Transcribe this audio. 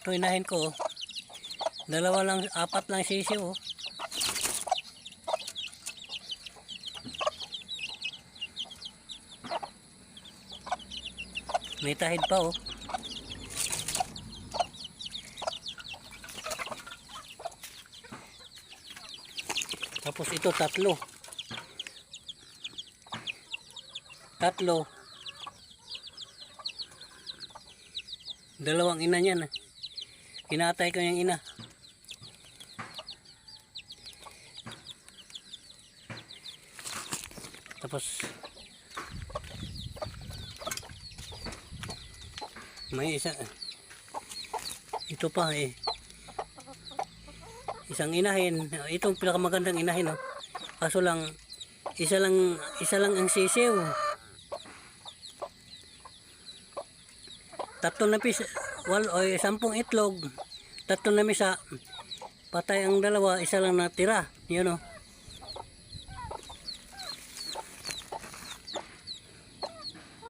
Ito inahin ko, oh. Dalawa lang, apat lang sisiw, oh. May tahid pa, oh. Tapos ito tatlo. Dalawang ina niyan. Kinatay ko yung ina. Tapos may isa. Ito pa eh. Isang inahin. Itong pinakamagandang inahin, oh. Kaso lang isa lang ang sisiw. Tatlo na pisa, 10 itlog. Tatlo na misa. Patay ang dalawa, isa lang natira. Yun, oh.